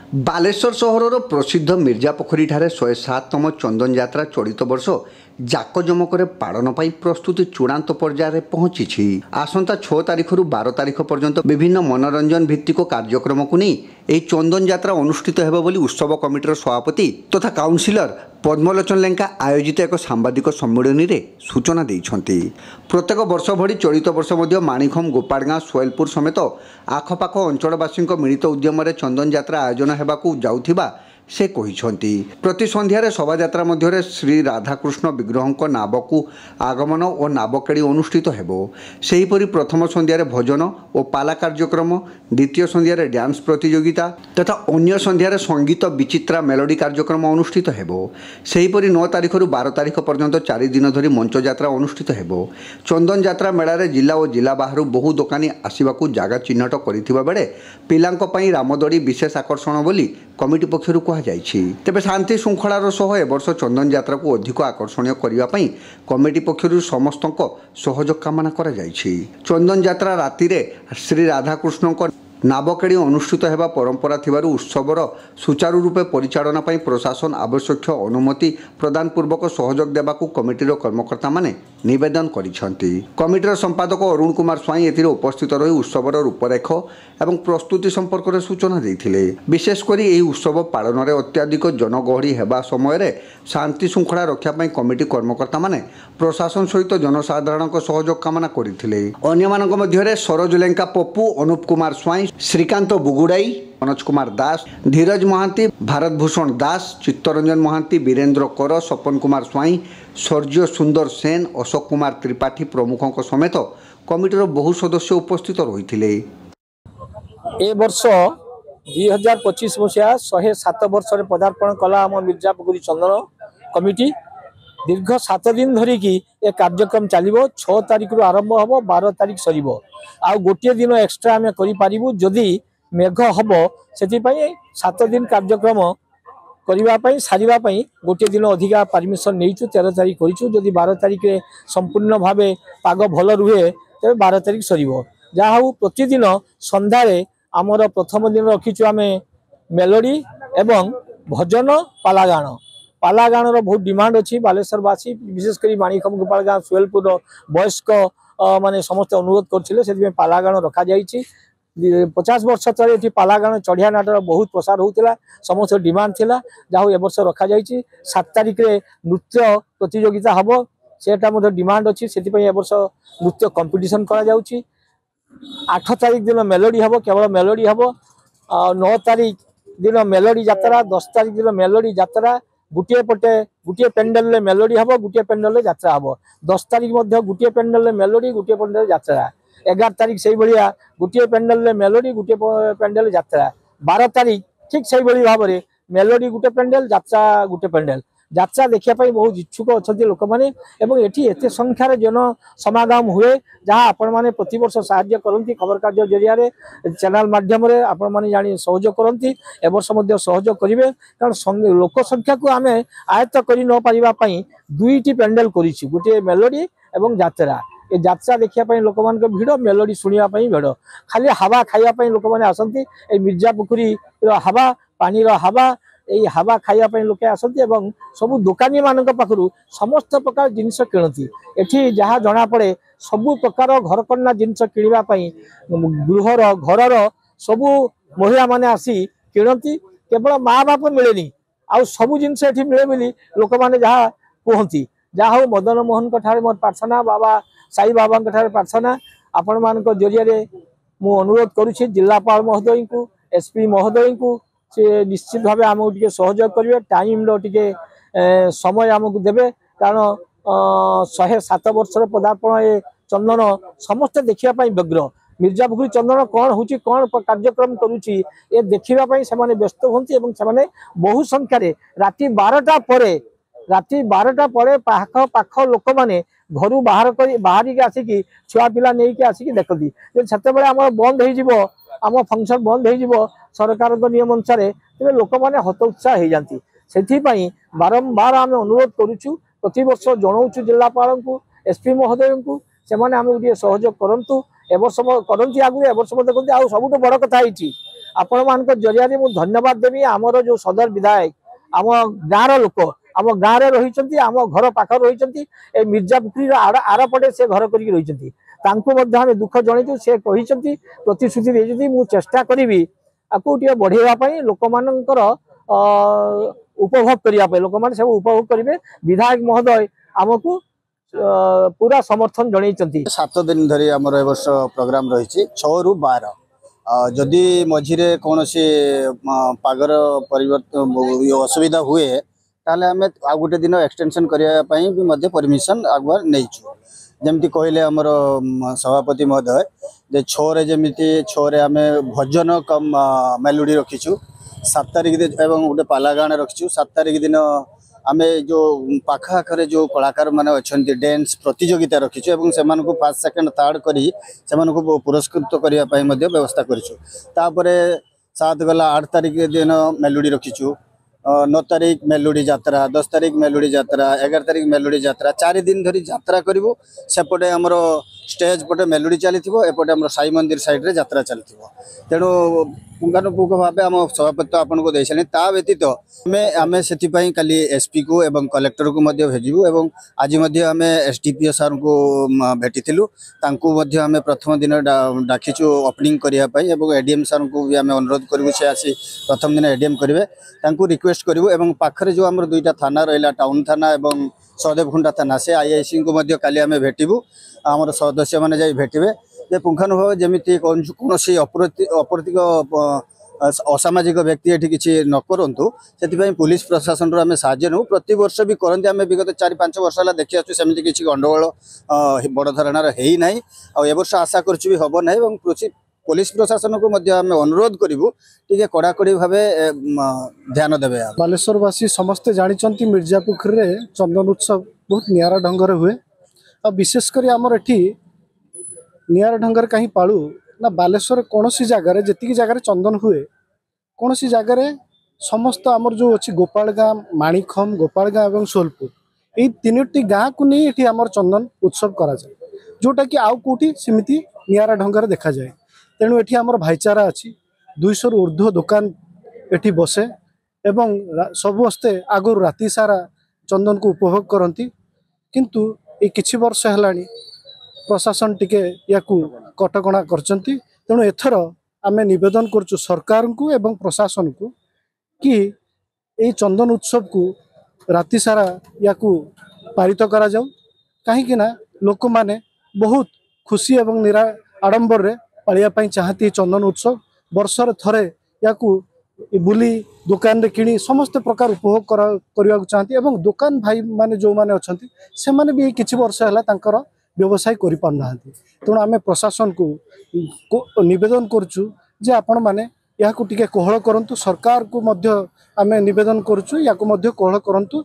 बालेश्वर सहर प्रसिद्ध मिर्जापोखरी 107तम चंदन यात्रा चलित वर्ष जाकजमकर पालन प्रस्तुति चूड़ांत पर्यायर पहुंची। आसंता 6 तारिख रु 12 तारिख पर्यंत विभिन्न मनोरंजन भित्तिक कार्यक्रम को नहीं यह चंदन यात्रा अनुष्ठित हेबो बोली उत्सव कमिटर सभापति तथा काउंसिलर पद्मलोचन लेंका आयोजित एक सांबादिक सम्मेलन में सूचना देइछंती। प्रत्येक वर्ष भरी चलित वर्ष माणिखम गोपाड़गाँ सोयलपुर समेत आखपाख अंचलवासी मिलित उद्यम चंदन यात्रा आयोजन हेबाकू जाउथिबा से कहिछंती। प्रति संध्यारे शोभायात्रा मध्य श्री राधाकृष्ण विग्रह नाबकू आगमन और नाबकेड़ी अनुष्ठित हेबो। सेहीपरि प्रथम संध्यारे भजन और पाला कार्यक्रम, द्वितीय संध्यारे डांस प्रतियोगिता तथा अन्य संध्यारे संगीत विचित्रा मेलोडी कार्यक्रम अनुष्ठित हेबो। सेहीपरि 9 तारिख रु 12 तारिख पर्यंत 4 दिन धरी मंच यात्रा अनुष्ठित हेबो। चंदन यात्रा मेलारे जिला और जिला बाहर बहु दोकानी आसिबाकू जागा चिन्हट करिथिबा बेले पिलांक पई रामदोड़ी विशेष आकर्षण बोली कमिटी पक्षरु तेबे शांति श्रृंखलार सह ए वर्ष चंदन यात्रा को अधिक आकर्षणीय करने कमिटी पक्षरु समस्त सहयोग कामना करा जायछि। चंदन यात्रा राति रे श्री राधाकृष्ण नाबकेड़ी अनुष्ठित हेबा परंपरा थिबारु उत्सवर सुचारू रूपे परिचालना पई प्रशासन आवश्यक अनुमति प्रदान पूर्वक सहयोग देबाकू कमिटीर कर्मकर्ता माने निवेदन करिसेंती। कमिटीर संपादक अरुण कुमार स्वाई एथिरे उपस्थित रही उत्सवर रूपरेख एवं प्रस्तुति संपर्क में सूचना देथिले। विशेषकर यह उत्सव पालन में अत्याधिक जनगहली हेबा समय शांति श्रृंखला रक्षा पई कमिटी कर्मकर्ता माने प्रशासन सहित जनसाधारण सहयोग कामना करथिले। अन्यमानक मध्यरे सरोज लेंका पप्पू, अनुप कुमार स्वाई, श्रीकांत बुगुड़ाई, मनोज कुमार दास, धीरज महांती, भारत भूषण दास, चित्तरंजन महांती, वीरेंद्र कर, सपन कुमार स्वाई, सर्जियो सुंदर सेन, अशोक कुमार त्रिपाठी प्रमुखों समेत कमिटीर बहु सदस्य उपस्थित रही। ए वर्ष 2025 मसीहा 107 वर्ष पदार्पण कला आम मिर्जापोखरी चंदन कमिटी दीर्घ 7 दिन धरिकी ए कार्यक्रम चलो। 6 तारिख रु आरंभ हम 12 तारिख सर आ गोटे दिन एक्सट्रा आम करूँ जदि मेघ हम से 7 दिन कार्यक्रम करने सारे गोटे दिन अधिका परमिशन नहीं 13 तारिख करी 12 तारिख संपूर्ण भाव पाग भल रुहे तेज 12 तारिख सर जहा प्रतिदिन संध्यारे आमर प्रथम दिन रखीचु आम मेलोडी एवं भजन पालागाण बहुत डिमांड अच्छी बालेश्वरवासी विशेषकर माणिखम गोपाड़गाँ सोयलपुर वयस्क माने समस्त अनुरोध करते पालागाण रखा जाइए। 50 वर्ष तले ये पालागाण चढ़िया नाटर बहुत प्रसार होता समस्त डिमांड थिला जहाँ ए वर्ष रखा जाइए। 7 तारिख रे नृत्य प्रतियोगिता हम सेटा डिमांड अच्छी से ए वर्ष नृत्य कंपिटिशन करा जाउची। 8 तारिख दिन मेलोडी हम केवल मेलोडी हम 9 तारिख दिन मेलोडी यात्रा 10 तारिख दिन मेलोडी यात्रा गुटे पटे गुटे पेंडल मेलोडी हम गुटे पेंडल यात्रा हम 10 तारिख गुटे पेंडल मेलोडी गुटे पेंडल यात्रा 11 तारिख से भाया गुटे पेंडल मेलोडी गुटे पेंडल यात्रा 12 तारिख ठीक से भाव में मेलोडी गुटे पेंडल यात्रा गुटे पेंडल यात्रा देखापी बहुत इच्छुक अच्छा लोक मैंने एत संख्यार जन समागम हुए जहाँ आपण मैंने प्रत वर्ष साहाय्य करती खबर कार्य जरिया चैनल माध्यम आपण मैंने जानी सहयोग करती एवर्ष सहयोग करेंगे कारण लोक संख्या को आम आयत्त कर न पारिबापी 2टी पेंडल करी गोटे मेलोडी एवं यात्रा ये यात्रा देखापी लोक मान भिड़ मेलोडी शुणापी भिड़ खाली हावा खावाई लोक मैंने आसती मिर्जापोखरी हावा पानी हावा यही हावा खावाई लोके आसती सबू दुकानी मान पाखु समस्त प्रकार जिनस किणती एठी जहाँ जना पड़े सबू प्रकार घरकन्ना जिनस किणापी गृहर घरर सबू महिला माने आसी किणती केवल माँ बाप मिलेनी आउ सबू जिनस एठी मिले बोली लोक मैंने जहाँ कहती जहाँ हूँ मदन मोहन ठारे मोर प्रार्थना बाबा साई बाबा ठारे प्रार्थना आपण मान जरिया मु अनुरोध करुछि जिलापाल महोदय को एसपी महोदय को से निश्चित भाव आमको टे सहयोग करेंगे टाइम टे समय आमको देवे कारण 107 वर्ष पदार्पण ए चंदन समस्त देखापी व्यग्र मिर्जापोखरी चंदन कौन हो कौन कार्यक्रम करुच्ची ये देखापी से व्यस्त होती बहु संख्यार राति 12टा पर पाख पाख लोक मैंने घर बाहर आसिकी छुआ पिला नहीं आसिकी देखती से बंद हो आम फंक्शन बंद हो सरकार नियम अनुसार तेज लोक मैंने हतोत्साह हो जाती से बारंबार आम अनुरोध करुचु प्रति वर्ष जनाऊँ जिलापाल को एसपी महोदय को से सहयोग करूँ एवर्ष करती आगे एवर्ष करती आ सब बड़ कथा आपण मान जरिया मु धन्यवाद देवी आमर जो सदर विधायक आम गाँव लोक आम गाँव में रही आम घर पाख रही मिर्जापुखुरी आरपटे से घर कर रही आम दुख जनईचु से कहते प्रतिश्रुति देती मु चेष्टा करी आपको बढ़ेवाई लोक मानकर उपभोग करने लोक मैंने सब उपभोग करेंगे विधायक महोदय आमको पूरा समर्थन जनई 7 दिन धरी आमर ए वर्ष प्रोग्राम रही 6 ରୁ 12 जदि मझिरे कौन सी पागर परिवर्तन असुविधा हुए ताले आम आ गोटे दिन एक्सटेंशन करने भी परमिशन आगुआ नहीं जमती कहले आमर सभापति महोदय जे 6 रे जमिति 6 रे आम भजन कम मेलोडी रखीचु 7 तारिख एवं गोटे पाला गाने रखीचु 7 तारिख दिन आम जो पाखाखरे जो कलाकार मैंने अच्छा डांस प्रतियोगिता रखीचु एवं से फर्स्ट सेकंड थर्ड करी से पुरस्कृत करने व्यवस्था करें 7 गला 8 तारिख दिन मेलोडी रखीचु 9 तारिख मेलोडी यात्रा 10 तारिख मेलोडी यात्रा 11 तारिख मेलोडी यात्रा 4 दिन धरी यात्रा करूँ सेपटे आमर स्टेज पटे मेलोडी चली एपटे आम साई मंदिर साइड रे यात्रा चलती तेणु पुंखानुपुंख भाव आम सभापति आपन को देसानी ता व्यतीत आम से काली एसपी को एवं कलेक्टर को भेजू एवं आज आम एसडीपीओ सार को भेटी आम प्रथम दिन डाकीचु ओपनिंग करने एवं एडीएम सार को भी आम अनुरोध करूँ से आसी प्रथम दिन एडीएम करेंगे रिक्वेस्ट करूँ एवं पाखरे जो आम 2टा थाना रहा टाउन थाना एवं सहदेवखुंडा थाना से आईआईसी को काली आम भेटू आमर सदस्य मैंने जाई भेटे जे पुंखानुभाव जमी कौन अपराधिक असामाजिक व्यक्ति ये किसी न करूँ से पुलिस प्रशासन आम साहय नौ प्रति वर्ष भी करते आम विगत 4-5 वर्ष है देखी आसू सेमती किसी गंडगोल बड़ धरणार है ना आ वर्ष आशा करूँ भी हम ना पुलिस प्रशासन को आम अनुरोध करूँ टे कड़ाकड़ी भाव ध्यान देवे बालेश्वरवासी समस्ते जानते मिर्जापुखुरी रे चंदन उत्सव बहुत निरा ढंग हुए और विशेषकर आमर एटी निरा ढंग कहीं पालू ना बालेश्वर कौन सी जगार जी जगार चंदन हुए कौन सी जगार समस्त आमर जो अच्छी गोपाल गाँ माणिखम गोपाल गाँ और सोलपुर ये 3टी गाँ को नहीं ये आमर चंदन उत्सव करा जाए जोटा कि आउ कौटी सेमती निरा ढंग देखा जाए तेणु ये आमर भाईचारा अच्छी 200 ରୁ ऊर्ध्व दुकान एटी बसे एवं सबस्ते आगुरी राति सारा चंदन को उपभोग करती किंतु ये किछि वर्ष है प्रशासन टिके या कटकणा करचंती तेणु एथर आमे निवेदन करचु सरकार को एवं प्रशासन को कि ये चंदन उत्सव को राति सारा या पारित करा जाऊ कहीं ना लोक माने बहुत खुशी एवं निरा आडंबर रे पालिया पई चाहती चंदन उत्सव वर्षर थरे या बुली दुकान रे किणी समस्त प्रकार उपभोग करने को चाहती एवं दुकान भाई माने जो माने अछंती से माने भी किछि वर्ष है तांकर व्यवसाय करि पारना तेणु आम प्रशासन को निवेदन करचु जे आपण माने या टिके कोहल करंतु सरकार को मध्य आम निवेदन करचु या कोहल करंतु।